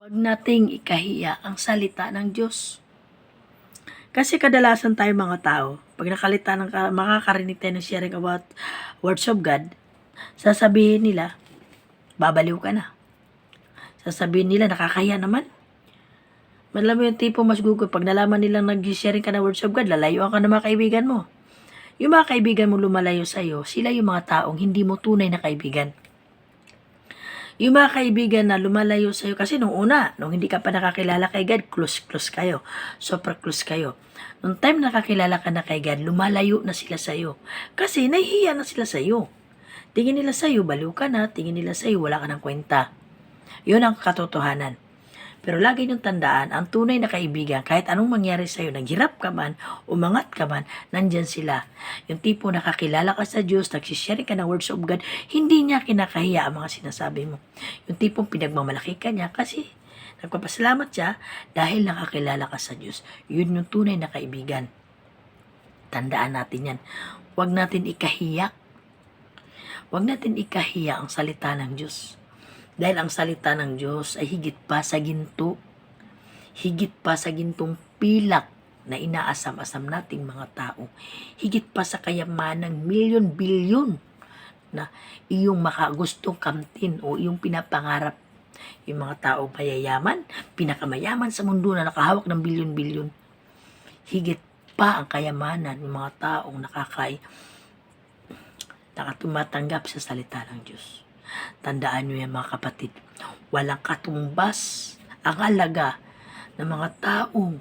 Huwag nating ikahiya ang salita ng Diyos. Kasi kadalasan tayo mga tao, pag makakarinig tayo ng sharing about words of God, sasabihin nila, babaliw ka na. Sasabihin nila, nakakahiya naman. Malam mo yung tipo mas gugup, pag nalaman nilang nag-sharing ka ng words of God, lalayuan ka ng mga kaibigan mo. Yung mga kaibigan mo lumalayo sa'yo, sila yung mga taong hindi mo tunay na kaibigan. Yung mga kaibigan na lumalayo sa'yo, kasi nung hindi ka pa nakakilala kay God, close kayo. Super close kayo. Nung time nakakilala ka na kay God, lumalayo na sila sa'yo. Kasi nahihiya na sila sa'yo. Tingin nila sa'yo, baliw ka na. Tingin nila sa'yo, wala ka ng kwenta. Yun ang katotohanan. Pero lagi niyong tandaan, ang tunay na kaibigan, kahit anong mangyari sa'yo, naghirap ka man, umangat ka man, nandyan sila. Yung tipo nakakilala ka sa Diyos, nagsishare ka ng words of God, hindi niya kinakahiya ang mga sinasabi mo. Yung tipong pinagmamalaki ka niya kasi nagpapasalamat siya dahil nakakilala ka sa Diyos. Yun yung tunay na kaibigan. Tandaan natin yan. Huwag natin ikahiya. Huwag natin ikahiya ang salita ng Diyos. Dahil ang salita ng Diyos ay higit pa sa ginto, higit pa sa gintong pilak na inaasam-asam nating mga tao, higit pa sa kayamanang milyon-bilyon na iyong makagustong kamtin o iyong pinapangarap. Yung mga tao mayayaman, pinakamayaman sa mundo na nakahawak ng bilyon-bilyon, higit pa ang kayamanan ng mga taong nakatumatanggap sa salita ng Diyos. Tandaan nyo yan mga kapatid, walang katumbas ang halaga ng mga taong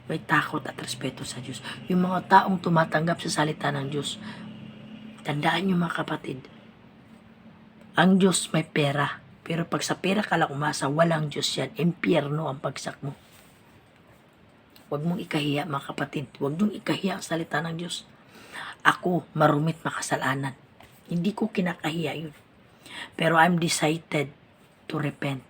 may takot at respeto sa Diyos. Yung mga taong tumatanggap sa salita ng Diyos, tandaan nyo mga kapatid, ang Diyos may pera, pero pag sa pera ka lang umasa, walang Diyos yan, impyerno ang bagsak mo. Huwag mong ikahiya mga kapatid, huwag mong ikahiya ang salita ng Diyos. Ako, marumit makasalanan, hindi ko kinakahiya yun. Pero I'm decided to repent.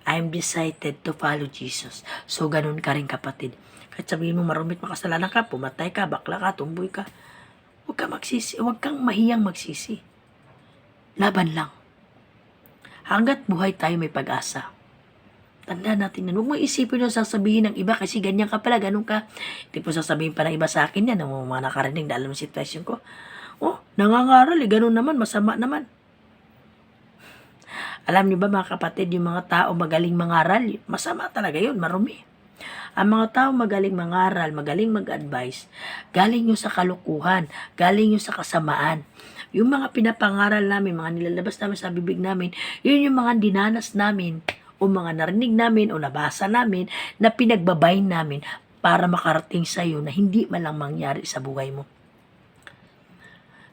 I'm decided to follow Jesus. So, ganun ka rin kapatid. Kahit sabihin mo marumit makasalanan ka, pumatay ka, bakla ka, tumboy ka, huwag kang magsisi, huwag kang mahiyang magsisi. Laban lang. Hanggat buhay tayo may pag-asa. Tandaan natin yan. Huwag mo isipin yung sasabihin ng iba kasi ganyan ka pala, ganun ka. Hindi po sasabihin pa ng iba sa akin yan, ng mga nakarinig na alam yung sitwasyon ko. Oh, nangangaral ganun naman, masama naman. Alam niyo ba mga kapatid, yung mga tao magaling mangaral, masama talaga yun, marumi. Ang mga tao magaling mangaral, magaling mag-advise, galing nyo sa kalukuhan, galing nyo sa kasamaan. Yung mga pinapangaral namin, mga nilalabas namin sa bibig namin, yun yung mga dinanas namin, o mga narinig namin, o nabasa namin, na pinagbabayin namin para makarating sa iyo na hindi malang mangyari sa buhay mo.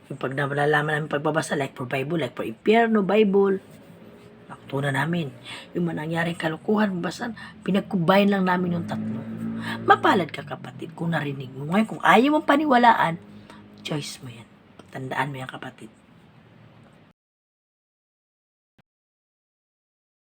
Yung pag nalalaman namin pagbabasa, like for Bible, like for Impyerno, Bible, nakatunan namin. Yung manangyaring kalukuhan, basan, pinagkubayan lang namin yung tatlo. Mapalad ka kapatid kung narinig mo. Ngayon, kung ayaw mong paniwalaan, choice mo yan. Tandaan mo yan kapatid.